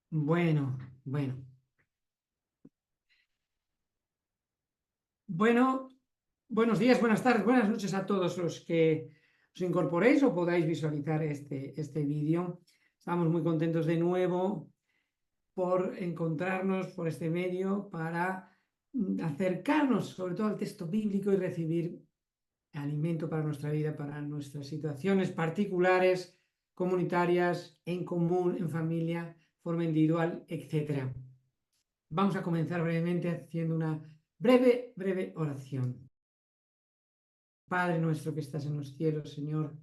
Bueno, bueno. Bueno, buenos días, buenas tardes, buenas noches a todos los que os incorporéis o podáis visualizar este vídeo. Estamos muy contentos de nuevo por encontrarnos por este medio para acercarnos sobre todo al texto bíblico y recibir alimento para nuestra vida, para nuestras situaciones particulares, comunitarias, en común, en familia, forma individual, etc. Vamos a comenzar brevemente haciendo una breve oración. Padre nuestro que estás en los cielos, Señor,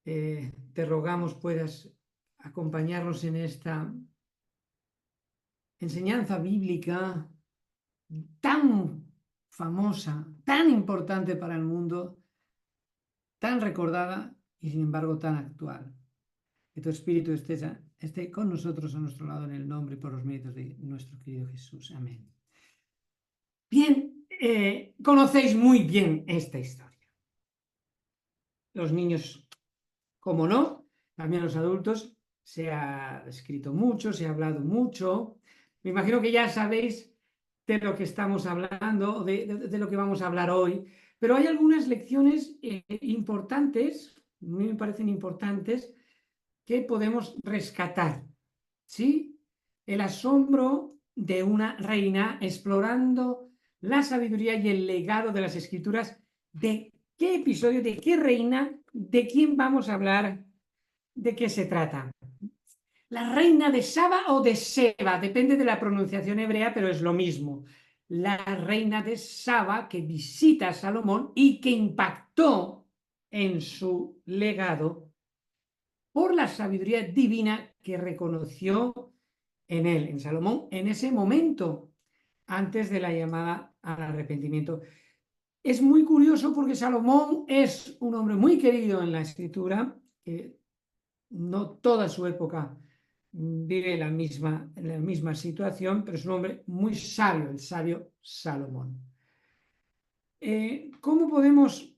te rogamos puedas acompañarnos en esta enseñanza bíblica tan famosa, tan importante para el mundo, tan recordada y sin embargo tan actual. Que tu Espíritu esté con nosotros a nuestro lado en el nombre y por los méritos de nuestro querido Jesús. Amén. Bien, conocéis muy bien esta historia. Los niños, como no, también los adultos, se ha escrito mucho, se ha hablado mucho. Me imagino que ya sabéis de lo que estamos hablando, de lo que vamos a hablar hoy, pero hay algunas lecciones importantes, a mí me parecen importantes, que podemos rescatar, ¿sí? El asombro de una reina explorando la sabiduría y el legado de las escrituras. ¿De qué episodio, de qué reina, de quién vamos a hablar, de qué se trata? La reina de Saba o de Seba, depende de la pronunciación hebrea, pero es lo mismo. La reina de Saba que visita a Salomón y que impactó en su legado por la sabiduría divina que reconoció en él, en Salomón, en ese momento, antes de la llamada al arrepentimiento. Es muy curioso porque Salomón es un hombre muy querido en la escritura, que no toda su época vive en la misma situación, pero es un hombre muy sabio, el sabio Salomón. ¿Cómo podemos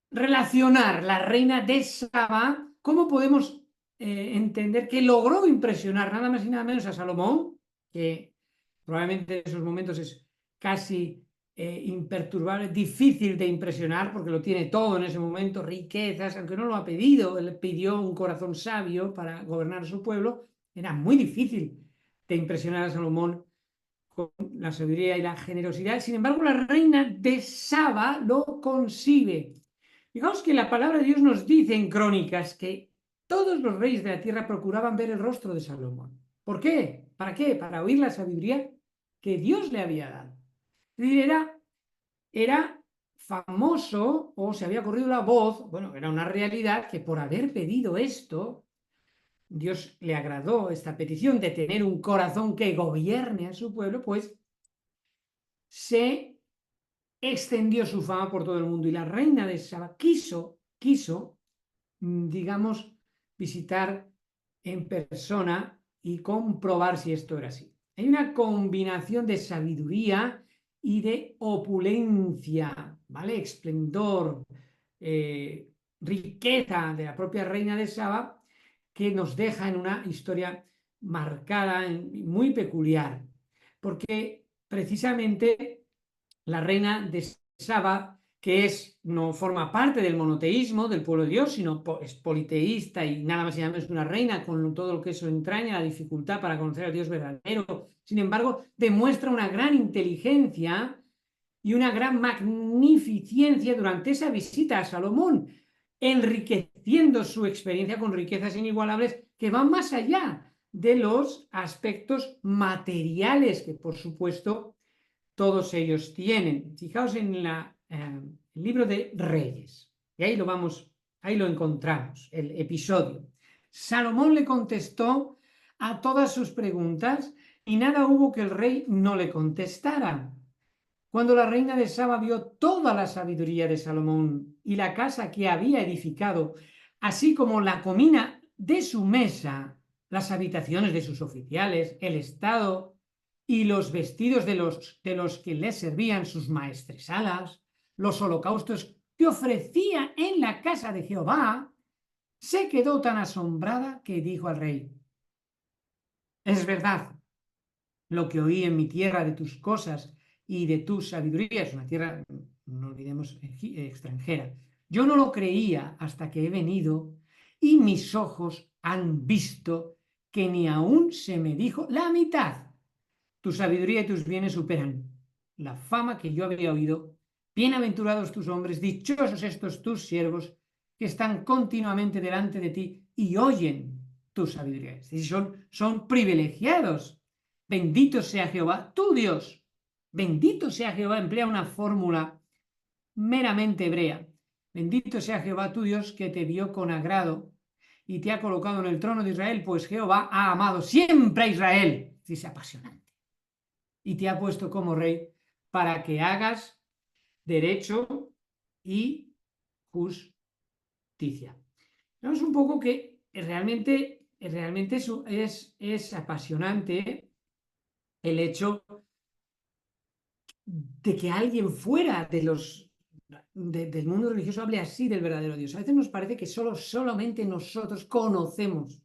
relacionar la reina de Saba? ¿Cómo podemos entender que logró impresionar nada más y nada menos a Salomón, que probablemente en esos momentos es casi imperturbable, difícil de impresionar porque lo tiene todo en ese momento, riquezas, aunque no lo ha pedido, él pidió un corazón sabio para gobernar su pueblo, era muy difícil de impresionar a Salomón con la sabiduría y la generosidad. Sin embargo, la reina de Saba lo consigue. Fijaos que la palabra de Dios nos dice en Crónicas que todos los reyes de la tierra procuraban ver el rostro de Salomón. ¿Por qué? ¿Para qué? Para oír la sabiduría que Dios le había dado. Es decir, era famoso, o se había corrido la voz, bueno, era una realidad, que por haber pedido esto, Dios le agradó esta petición de tener un corazón que gobierne a su pueblo, pues se extendió su fama por todo el mundo. Y la reina de Saba quiso, digamos, visitar en persona y comprobar si esto era así. Hay una combinación de sabiduría y de opulencia, ¿vale? Esplendor, riqueza de la propia reina de Saba, que nos deja en una historia marcada, muy peculiar, porque precisamente la reina de Saba, que no forma parte del monoteísmo del pueblo de Dios, sino es politeísta y nada más y nada menos que una reina, con todo lo que eso entraña, la dificultad para conocer al Dios verdadero. Sin embargo, demuestra una gran inteligencia y una gran magnificencia durante esa visita a Salomón, enriqueciendo su experiencia con riquezas inigualables que van más allá de los aspectos materiales que, por supuesto, todos ellos tienen. Fijaos en el libro de Reyes, y ahí lo encontramos, el episodio. Salomón le contestó a todas sus preguntas y nada hubo que el rey no le contestara. Cuando la reina de Saba vio toda la sabiduría de Salomón y la casa que había edificado, así como la comida de su mesa, las habitaciones de sus oficiales, el estado y los vestidos de los que le servían sus maestresalas, los holocaustos que ofrecía en la casa de Jehová, se quedó tan asombrada que dijo al rey: es verdad lo que oí en mi tierra de tus cosas y de tu sabiduría. Es una tierra, no olvidemos, extranjera. Yo no lo creía hasta que he venido y mis ojos han visto que ni aún se me dijo la mitad. Tu sabiduría y tus bienes superan la fama que yo había oído. Bienaventurados tus hombres, dichosos estos tus siervos que están continuamente delante de ti y oyen tu sabiduría. Es decir, son privilegiados. Bendito sea Jehová, tu Dios. Bendito sea Jehová, emplea una fórmula meramente hebrea. Bendito sea Jehová, tu Dios, que te vio con agrado y te ha colocado en el trono de Israel, pues Jehová ha amado siempre a Israel. Es apasionante. Y te ha puesto como rey para que hagas derecho y justicia. Vemos un poco que realmente es apasionante el hecho de que alguien fuera del mundo religioso hable así del verdadero Dios. A veces nos parece que solamente nosotros conocemos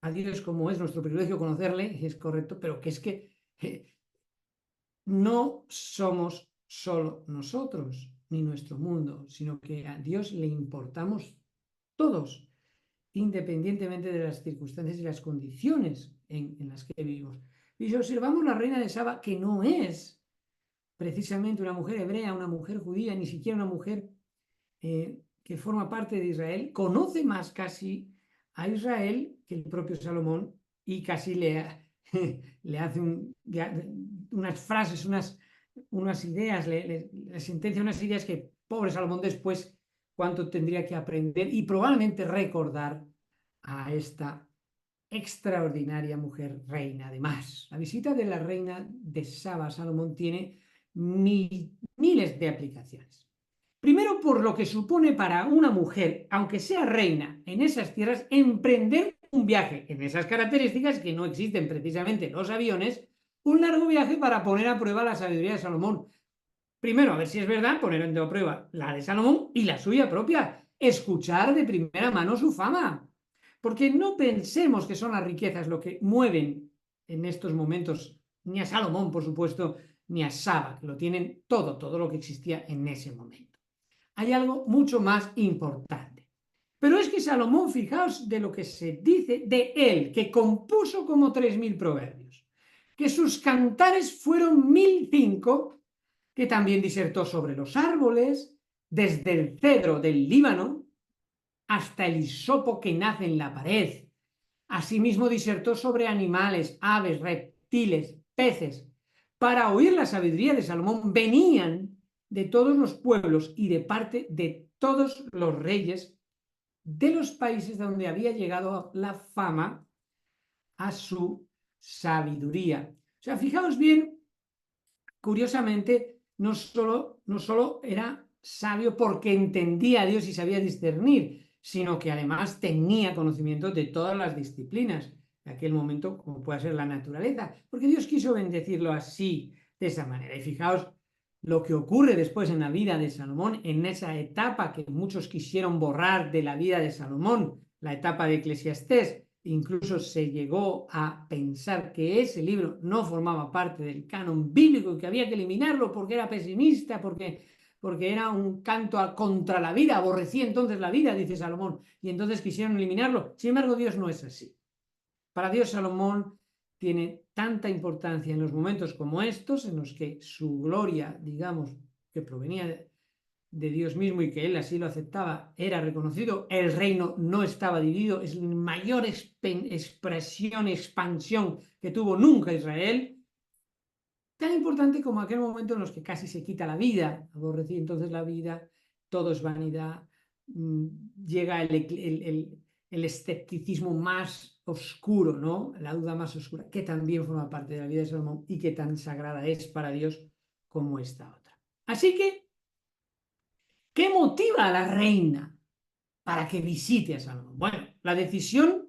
a Dios, como es nuestro privilegio conocerle, es correcto, pero que es que no somos solo nosotros ni nuestro mundo, sino que a Dios le importamos todos, independientemente de las circunstancias y las condiciones en las que vivimos. Y si observamos la reina de Saba, que no es precisamente una mujer hebrea, una mujer judía, ni siquiera una mujer que forma parte de Israel, conoce más casi a Israel que el propio Salomón y casi le hace unas frases, unas ideas, le sentencia unas ideas que pobre Salomón después cuánto tendría que aprender y probablemente recordar a esta extraordinaria mujer reina. Además, la visita de la reina de Saba a Salomón tiene miles de aplicaciones. Primero, por lo que supone para una mujer, aunque sea reina en esas tierras, emprender un viaje en esas características que no existen precisamente en los aviones, un largo viaje para poner a prueba la sabiduría de Salomón. Primero, a ver si es verdad, poner a prueba la de Salomón y la suya propia. Escuchar de primera mano su fama. Porque no pensemos que son las riquezas lo que mueven en estos momentos ni a Salomón, por supuesto, ni a Saba, que lo tienen todo lo que existía en ese momento. Hay algo mucho más importante. Pero es que Salomón, fijaos de lo que se dice de él, que compuso como 3000 proverbios, que sus cantares fueron 1005, que también disertó sobre los árboles, desde el cedro del Líbano hasta el hisopo que nace en la pared. Asimismo disertó sobre animales, aves, reptiles, peces. Para oír la sabiduría de Salomón venían de todos los pueblos y de parte de todos los reyes de los países donde había llegado la fama a su sabiduría. O sea, fijaos bien, curiosamente, no solo era sabio porque entendía a Dios y sabía discernir, sino que además tenía conocimiento de todas las disciplinas de aquel momento, como puede ser la naturaleza, porque Dios quiso bendecirlo así, de esa manera. Y fijaos lo que ocurre después en la vida de Salomón, en esa etapa que muchos quisieron borrar de la vida de Salomón, la etapa de Eclesiastés. Incluso se llegó a pensar que ese libro no formaba parte del canon bíblico y que había que eliminarlo porque era pesimista, porque era un canto contra la vida, aborrecía entonces la vida, dice Salomón, y entonces quisieron eliminarlo. Sin embargo, Dios no es así. Para Dios, Salomón tiene tanta importancia en los momentos como estos, en los que su gloria, digamos, que provenía de Dios mismo y que él así lo aceptaba, era reconocido, el reino no estaba dividido, es la mayor expresión, expansión que tuvo nunca Israel, tan importante como aquel momento en los que casi se quita la vida, aborrecí entonces la vida, todo es vanidad, llega el escepticismo más oscuro, ¿no? La duda más oscura, que también forma parte de la vida de Salomón y que tan sagrada es para Dios como esta otra. Así que, ¿qué motiva a la reina para que visite a Salomón? Bueno, la decisión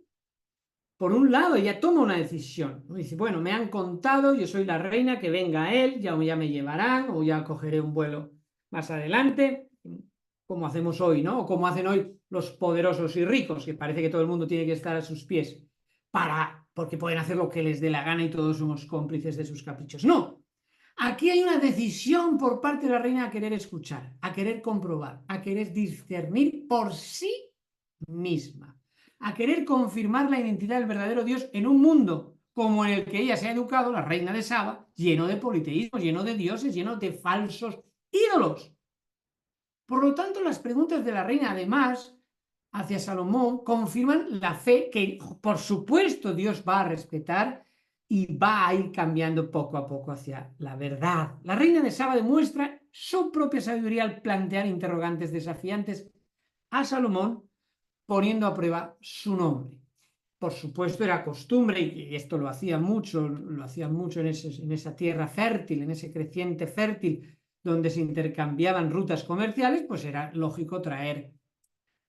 por un lado, ella toma una decisión, ¿no? Dice, bueno, me han contado, yo soy la reina, que venga él, ya me llevarán, o ya cogeré un vuelo más adelante, como hacemos hoy, ¿no? O como hacen hoy los poderosos y ricos, que parece que todo el mundo tiene que estar a sus pies, porque pueden hacer lo que les dé la gana y todos somos cómplices de sus caprichos. No, aquí hay una decisión por parte de la reina a querer escuchar, a querer comprobar, a querer discernir por sí misma, a querer confirmar la identidad del verdadero Dios en un mundo como en el que ella se ha educado, la reina de Saba, lleno de politeísmo, lleno de dioses, lleno de falsos ídolos. Por lo tanto, las preguntas de la reina, además, hacia Salomón, confirman la fe que, por supuesto, Dios va a respetar y va a ir cambiando poco a poco hacia la verdad. La reina de Saba demuestra su propia sabiduría al plantear interrogantes desafiantes a Salomón, poniendo a prueba su nombre. Por supuesto, era costumbre, y esto lo hacía mucho en esa tierra fértil, en ese creciente fértil, donde se intercambiaban rutas comerciales, pues era lógico traer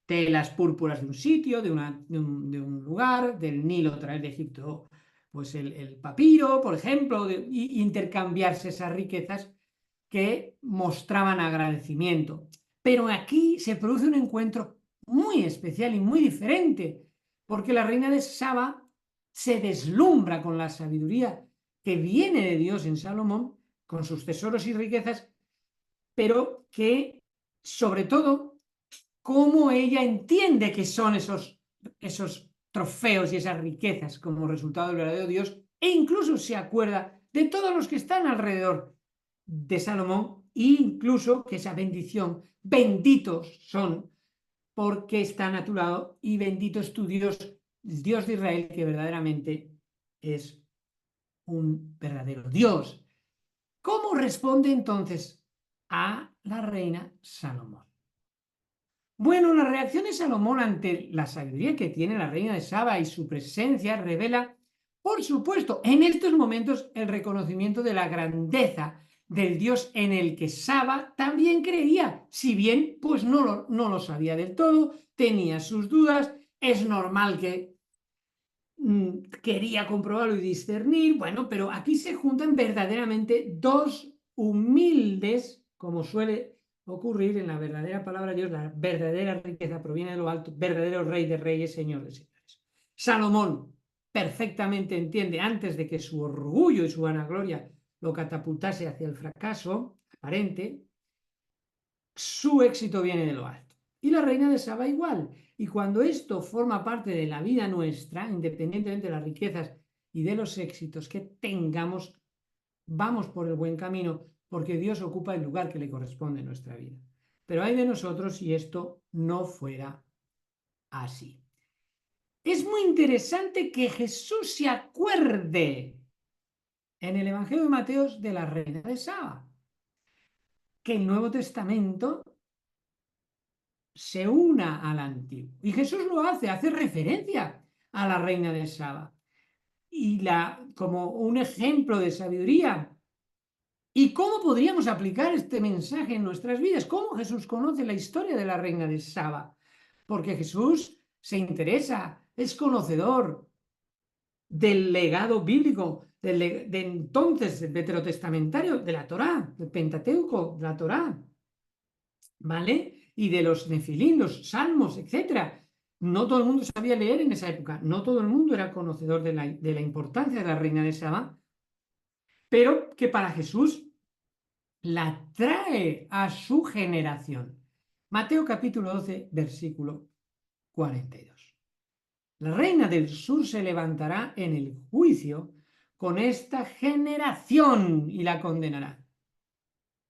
telas púrpuras de un sitio, de un lugar, del Nilo traer de Egipto pues el papiro, por ejemplo, y intercambiarse esas riquezas que mostraban agradecimiento. Pero aquí se produce un encuentro muy especial y muy diferente, porque la reina de Saba se deslumbra con la sabiduría que viene de Dios en Salomón, con sus tesoros y riquezas, pero que, sobre todo, cómo ella entiende que son esos trofeos y esas riquezas como resultado del verdadero Dios, e incluso se acuerda de todos los que están alrededor de Salomón, e incluso que esa bendición, benditos son porque están a tu lado, y bendito es tu Dios, Dios de Israel, que verdaderamente es un verdadero Dios. ¿Cómo responde entonces a la reina Salomón? Bueno, la reacción de Salomón ante la sabiduría que tiene la reina de Saba y su presencia revela, por supuesto, en estos momentos el reconocimiento de la grandeza del Dios en el que Saba también creía, si bien pues no lo sabía del todo, tenía sus dudas, es normal que quería comprobarlo y discernir, bueno, pero aquí se juntan verdaderamente dos humildes, como suele ocurrir en la verdadera palabra de Dios, la verdadera riqueza proviene de lo alto, verdadero Rey de Reyes, Señor de Señores. Salomón perfectamente entiende, antes de que su orgullo y su vanagloria lo catapultase hacia el fracaso aparente, su éxito viene de lo alto. Y la reina de Saba igual. Y cuando esto forma parte de la vida nuestra, independientemente de las riquezas y de los éxitos que tengamos, vamos por el buen camino, porque Dios ocupa el lugar que le corresponde en nuestra vida. Pero hay de nosotros si esto no fuera así. Es muy interesante que Jesús se acuerde en el Evangelio de Mateo de la reina de Saba, que el Nuevo Testamento se una al antiguo. Y Jesús lo hace referencia a la reina de Saba como un ejemplo de sabiduría. ¿Y cómo podríamos aplicar este mensaje en nuestras vidas? ¿Cómo Jesús conoce la historia de la reina de Saba? Porque Jesús se interesa, es conocedor del legado bíblico, de entonces, del veterotestamentario, de la Torá, del Pentateuco, de la Torá, ¿vale? Y de los Nefilim, los Salmos, etc. No todo el mundo sabía leer en esa época, no todo el mundo era conocedor de la importancia de la reina de Saba, pero que para Jesús la trae a su generación. Mateo capítulo 12, versículo 42. La reina del sur se levantará en el juicio con esta generación y la condenará,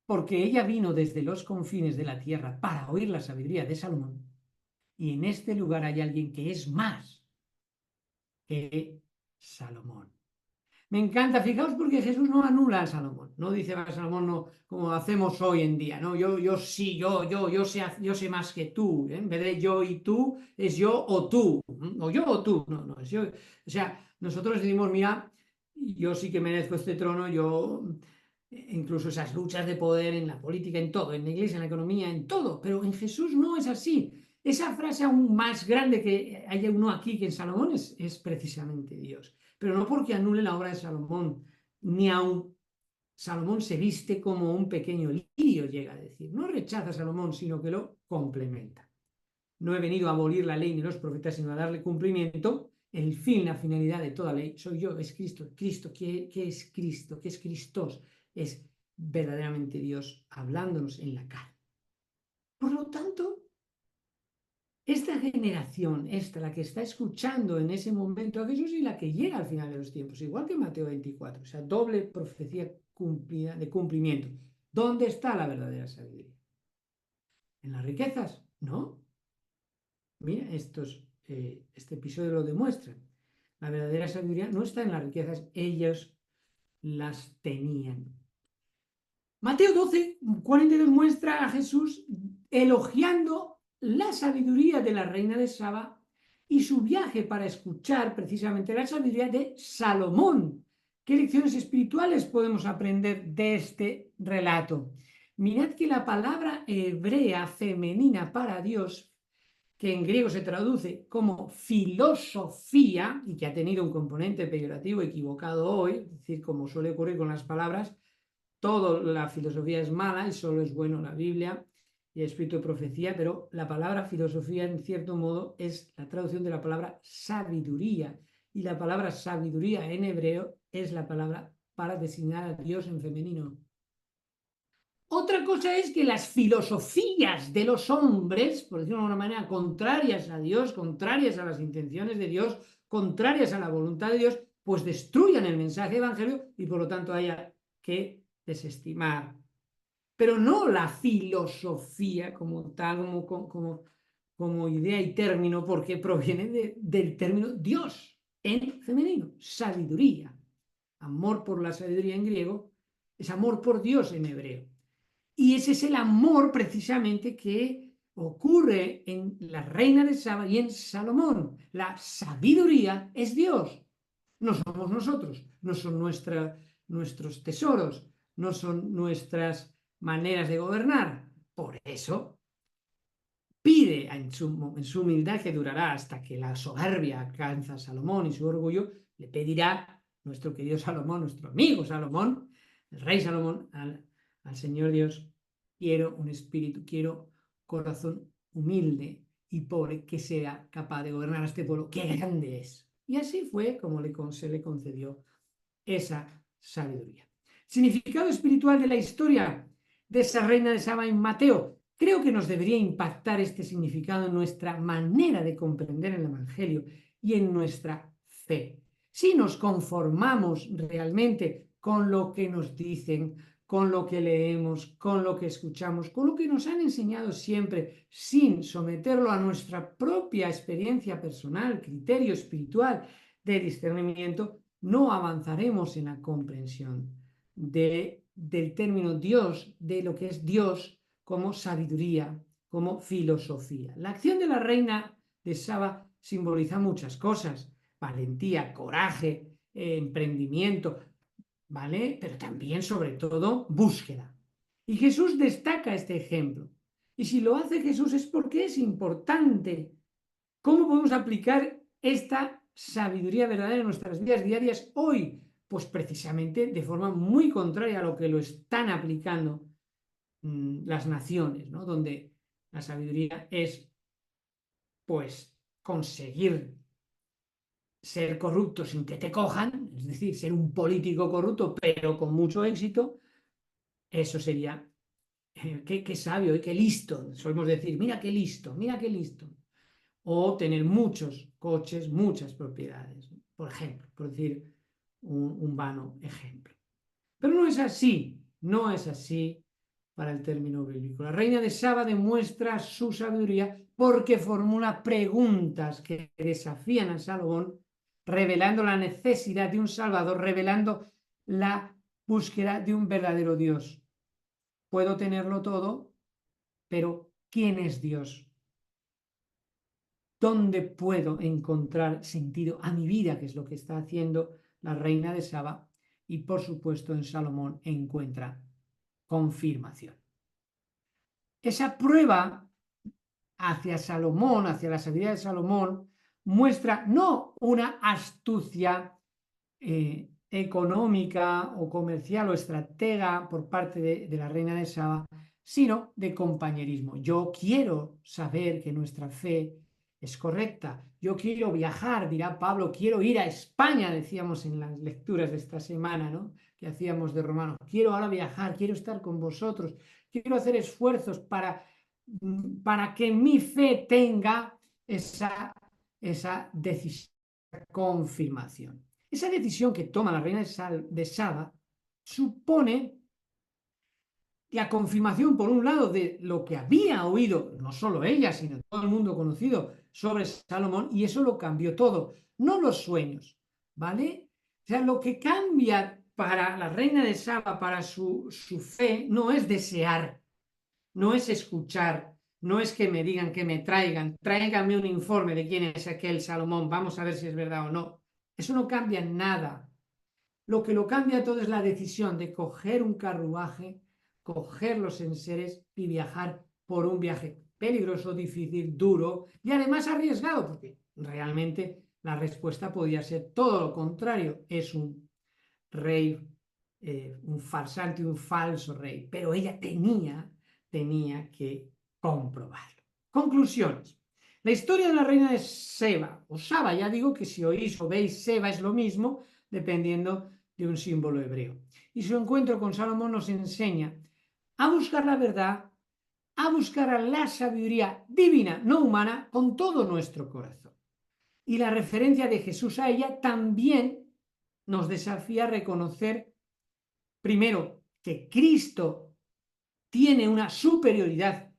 porque ella vino desde los confines de la tierra para oír la sabiduría de Salomón, y en este lugar hay alguien que es más que Salomón. Me encanta, fijaos, porque Jesús no anula a Salomón, no dice a Salomón no, como hacemos hoy en día, no, yo sí, yo sé más que tú, ¿eh? En vez de yo y tú, es yo o tú, o yo o tú, no, es yo. O sea, nosotros decimos, mira, yo sí que merezco este trono, incluso esas luchas de poder en la política, en todo, en la iglesia, en la economía, en todo, pero en Jesús no es así. Esa frase aún más grande que hay uno aquí que en Salomón es precisamente Dios, pero no porque anule la obra de Salomón, ni aun Salomón se viste como un pequeño lirio, llega a decir. No rechaza a Salomón, sino que lo complementa. No he venido a abolir la ley ni los profetas, sino a darle cumplimiento. El fin, la finalidad de toda ley soy yo, es Cristo. Cristo, ¿qué es Cristo? ¿Qué es Cristos? Es verdaderamente Dios hablándonos en la cara. Por lo tanto, esta generación, la que está escuchando en ese momento a Jesús y la que llega al final de los tiempos, igual que Mateo 24, o sea, doble profecía cumplida, de cumplimiento. ¿Dónde está la verdadera sabiduría? ¿En las riquezas? No. Mira, este episodio lo demuestra. La verdadera sabiduría no está en las riquezas, ellos las tenían. Mateo 12, 42 muestra a Jesús elogiando la sabiduría de la reina de Saba y su viaje para escuchar precisamente la sabiduría de Salomón. ¿Qué lecciones espirituales podemos aprender de este relato? Mirad que la palabra hebrea femenina para Dios, que en griego se traduce como filosofía y que ha tenido un componente peyorativo equivocado hoy, es decir, como suele ocurrir con las palabras, toda la filosofía es mala y solo es bueno la Biblia y el espíritu de profecía, pero la palabra filosofía en cierto modo es la traducción de la palabra sabiduría y la palabra sabiduría en hebreo es la palabra para designar a Dios en femenino. Otra cosa es que las filosofías de los hombres, por decirlo de alguna manera, contrarias a Dios, contrarias a las intenciones de Dios, contrarias a la voluntad de Dios, pues destruyan el mensaje evangelio y por lo tanto haya que desestimar. Pero no la filosofía como tal, como idea y término, porque proviene del término Dios en femenino, sabiduría. Amor por la sabiduría en griego es amor por Dios en hebreo. Y ese es el amor precisamente que ocurre en la reina de Saba y en Salomón. La sabiduría es Dios, no somos nosotros, no son nuestros tesoros, no son nuestras maneras de gobernar. Por eso pide en su humildad que durará hasta que la soberbia alcanza a Salomón y su orgullo, le pedirá nuestro querido Salomón, nuestro amigo Salomón, el rey Salomón, al Señor Dios, quiero un espíritu, quiero corazón humilde y pobre que sea capaz de gobernar a este pueblo, ¡qué grande es! Y así fue como se le concedió esa sabiduría. Significado espiritual de la historia de esa reina de Saba en Mateo. Creo que nos debería impactar este significado en nuestra manera de comprender el Evangelio y en nuestra fe. Si nos conformamos realmente con lo que nos dicen, con lo que leemos, con lo que escuchamos, con lo que nos han enseñado siempre, sin someterlo a nuestra propia experiencia personal, criterio espiritual de discernimiento, no avanzaremos en la comprensión del término Dios, de lo que es Dios como sabiduría, como filosofía. La acción de la reina de Saba simboliza muchas cosas: valentía, coraje, emprendimiento, ¿vale? Pero también, sobre todo, búsqueda. Y Jesús destaca este ejemplo. Y si lo hace Jesús es porque es importante. ¿Cómo podemos aplicar esta sabiduría verdadera en nuestras vidas diarias hoy? Pues precisamente de forma muy contraria a lo que lo están aplicando las naciones, ¿no? Donde la sabiduría es, pues, conseguir ser corrupto sin que te cojan, es decir, ser un político corrupto, pero con mucho éxito. Eso sería, qué sabio y qué listo. Solemos decir, mira qué listo, mira qué listo. O tener muchos coches, muchas propiedades, por ejemplo, por decir un vano ejemplo. Pero no es así, no es así para el término bíblico. La reina de Saba demuestra su sabiduría porque formula preguntas que desafían a Salomón, revelando la necesidad de un Salvador, revelando la búsqueda de un verdadero Dios. Puedo tenerlo todo, pero ¿quién es Dios? ¿Dónde puedo encontrar sentido a mi vida? Que es lo que está haciendo la reina de Saba. Y por supuesto en Salomón encuentra confirmación. Esa prueba hacia Salomón, hacia la sabiduría de Salomón, muestra no una astucia económica o comercial o estratega por parte de la reina de Saba, sino de compañerismo. Yo quiero saber que nuestra fe es correcta. Yo quiero viajar, dirá Pablo, quiero ir a España, decíamos en las lecturas de esta semana, ¿no?, que hacíamos de Romanos. Quiero ahora viajar, quiero estar con vosotros, quiero hacer esfuerzos para que mi fe tenga esa decisión, confirmación. Esa decisión que toma la reina de Saba supone la confirmación, por un lado, de lo que había oído, no solo ella, sino todo el mundo conocido sobre Salomón, y eso lo cambió todo, no los sueños, ¿vale? O sea, lo que cambia para la reina de Saba, para su fe, no es desear, no es escuchar, no es que me digan, que me tráiganme un informe de quién es aquel Salomón, vamos a ver si es verdad o no. Eso no cambia nada. Lo que lo cambia todo es la decisión de coger un carruaje, coger los enseres y viajar por un viaje peligroso, difícil, duro y además arriesgado, porque realmente la respuesta podía ser todo lo contrario. Es un rey, un farsante, un falso rey, pero ella tenía que comprobarlo. Conclusiones. La historia de la reina de Seba, o Saba, ya digo que si oís o veis Seba es lo mismo, dependiendo de un símbolo hebreo. Y su encuentro con Salomón nos enseña a buscar la verdad, a buscar a la sabiduría divina, no humana, con todo nuestro corazón. Y la referencia de Jesús a ella también nos desafía a reconocer, primero, que Cristo tiene una superioridad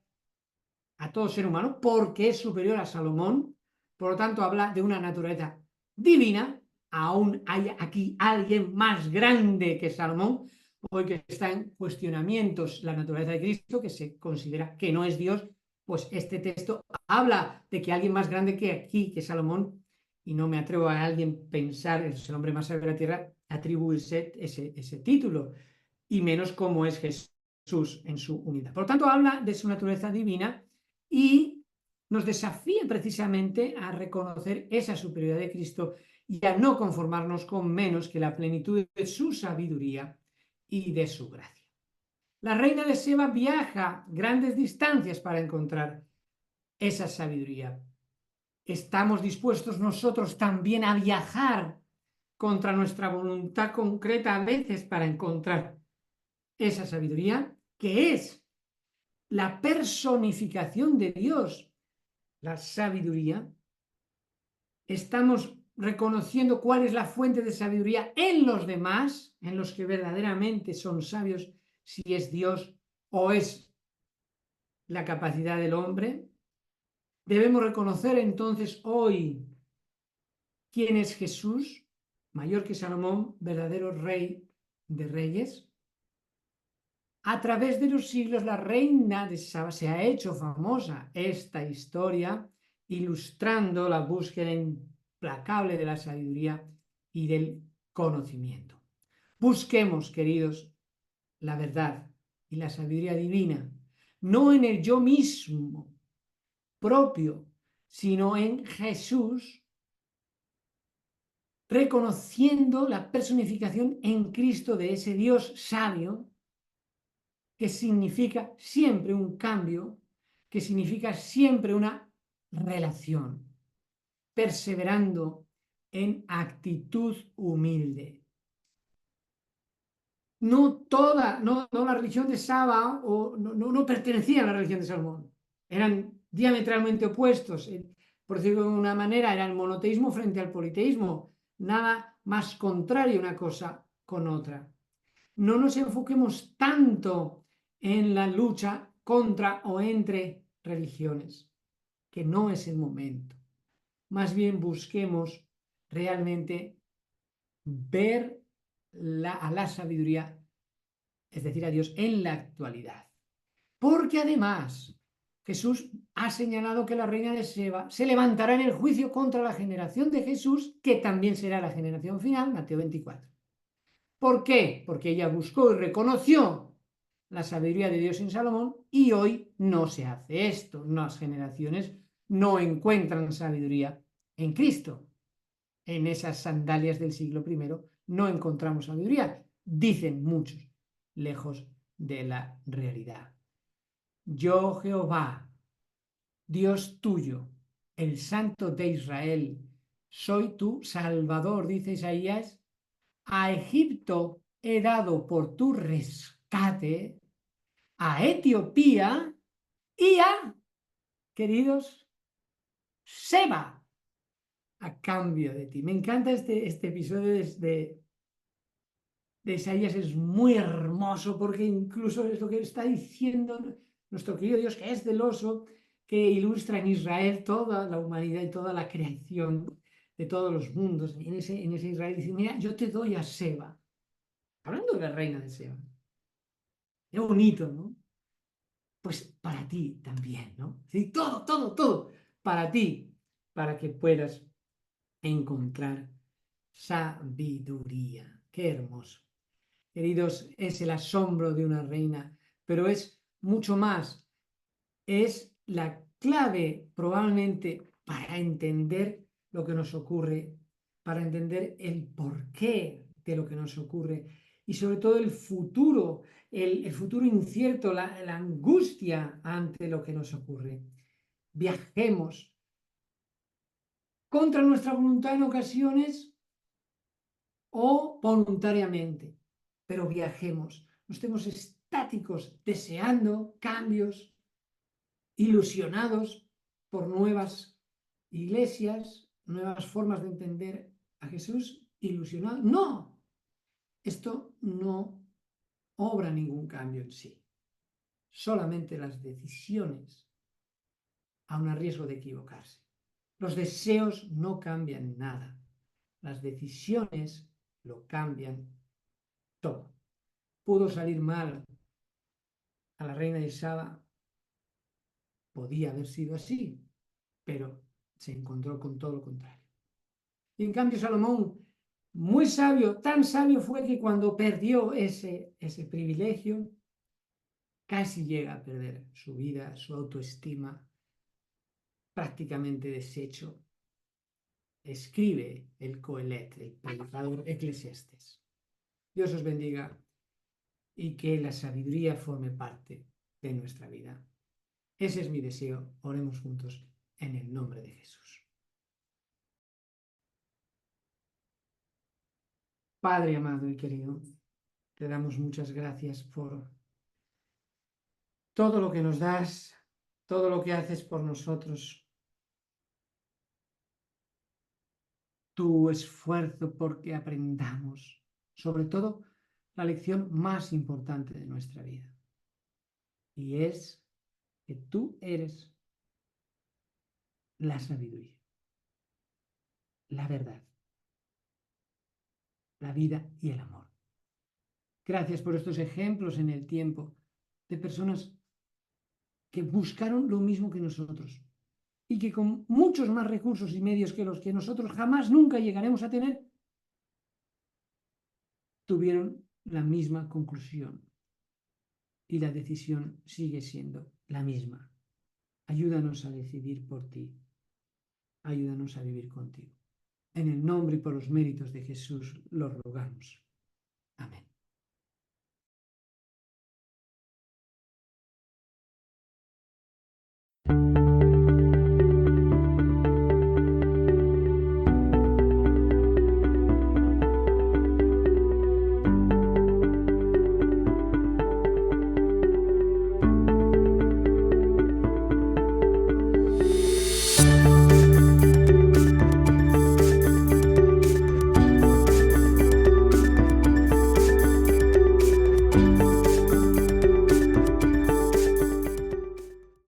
a todo ser humano porque es superior a Salomón, por lo tanto habla de una naturaleza divina. Aún hay aquí alguien más grande que Salomón, hoy que está en cuestionamientos la naturaleza de Cristo, que se considera que no es Dios, pues este texto habla de que alguien más grande que aquí, que Salomón, y no me atrevo a alguien pensar, es el hombre más sabio de la tierra, atribuirse ese título, y menos como es Jesús en su humildad. Por lo tanto, habla de su naturaleza divina y nos desafía precisamente a reconocer esa superioridad de Cristo y a no conformarnos con menos que la plenitud de su sabiduría y de su gracia. La reina de Seba viaja grandes distancias para encontrar esa sabiduría. ¿Estamos dispuestos nosotros también a viajar contra nuestra voluntad concreta a veces para encontrar esa sabiduría, que es la personificación de Dios, la sabiduría? Estamos reconociendo cuál es la fuente de sabiduría en los demás, en los que verdaderamente son sabios, si es Dios o es la capacidad del hombre. Debemos reconocer entonces hoy quién es Jesús, mayor que Salomón, verdadero rey de reyes. A través de los siglos, la reina de Saba se ha hecho famosa esta historia, ilustrando la búsqueda implacable de la sabiduría y del conocimiento. Busquemos, queridos, la verdad y la sabiduría divina, no en el yo mismo propio, sino en Jesús, reconociendo la personificación en Cristo de ese Dios sabio, que significa siempre un cambio, que significa siempre una relación, perseverando en actitud humilde. No la religión de Saba no pertenecía a la religión de Salomón, eran diametralmente opuestos. Por decirlo de una manera, era el monoteísmo frente al politeísmo, nada más contrario una cosa con otra. No nos enfoquemos tanto en la lucha contra o entre religiones, que no es el momento. Más bien busquemos realmente ver a la sabiduría, es decir, a Dios en la actualidad. Porque además Jesús ha señalado que la reina de Seba se levantará en el juicio contra la generación de Jesús, que también será la generación final, Mateo 24. ¿Por qué? Porque ella buscó y reconoció la sabiduría de Dios en Salomón y hoy no se hace esto. Las generaciones no encuentran sabiduría en Cristo. En esas sandalias del siglo I no encontramos sabiduría, dicen muchos, lejos de la realidad. Yo, Jehová, Dios tuyo, el Santo de Israel, soy tu Salvador, dice Isaías. A Egipto he dado por tu rescate, a Etiopía y a, queridos, Seba, a cambio de ti. Me encanta este episodio de Isaías, es muy hermoso porque incluso es lo que está diciendo nuestro querido Dios, que es celoso, que ilustra en Israel toda la humanidad y toda la creación de todos los mundos. En ese Israel dice, mira, yo te doy a Seba, hablando de la reina de Seba. Qué bonito, ¿no? Pues para ti también, ¿no? Sí, todo para ti, para que puedas encontrar sabiduría. Qué hermoso. Queridos, es el asombro de una reina, pero es mucho más. Es la clave probablemente para entender lo que nos ocurre, para entender el porqué de lo que nos ocurre y sobre todo el futuro, el futuro incierto, la angustia ante lo que nos ocurre. Viajemos contra nuestra voluntad en ocasiones o voluntariamente, pero viajemos, no estemos estáticos deseando cambios, ilusionados por nuevas iglesias, nuevas formas de entender a Jesús, ilusionados. No, esto no obra ningún cambio en sí, solamente las decisiones, aun a riesgo de equivocarse. Los deseos no cambian nada, las decisiones lo cambian todo. Pudo salir mal a la reina de Saba, podía haber sido así, pero se encontró con todo lo contrario. Y en cambio Salomón, muy sabio, tan sabio fue que cuando perdió ese privilegio, casi llega a perder su vida, su autoestima, prácticamente deshecho. Escribe el Coelet, el predicador Eclesiastés. Dios os bendiga y que la sabiduría forme parte de nuestra vida. Ese es mi deseo. Oremos juntos en el nombre de Jesús. Padre amado y querido, te damos muchas gracias por todo lo que nos das, todo lo que haces por nosotros, tu esfuerzo porque aprendamos, sobre todo la lección más importante de nuestra vida, y es que tú eres la sabiduría, la verdad, la vida y el amor. Gracias por estos ejemplos en el tiempo de personas que buscaron lo mismo que nosotros y que con muchos más recursos y medios que los que nosotros jamás nunca llegaremos a tener, tuvieron la misma conclusión y la decisión sigue siendo la misma. Ayúdanos a decidir por ti. Ayúdanos a vivir contigo. En el nombre y por los méritos de Jesús lo rogamos.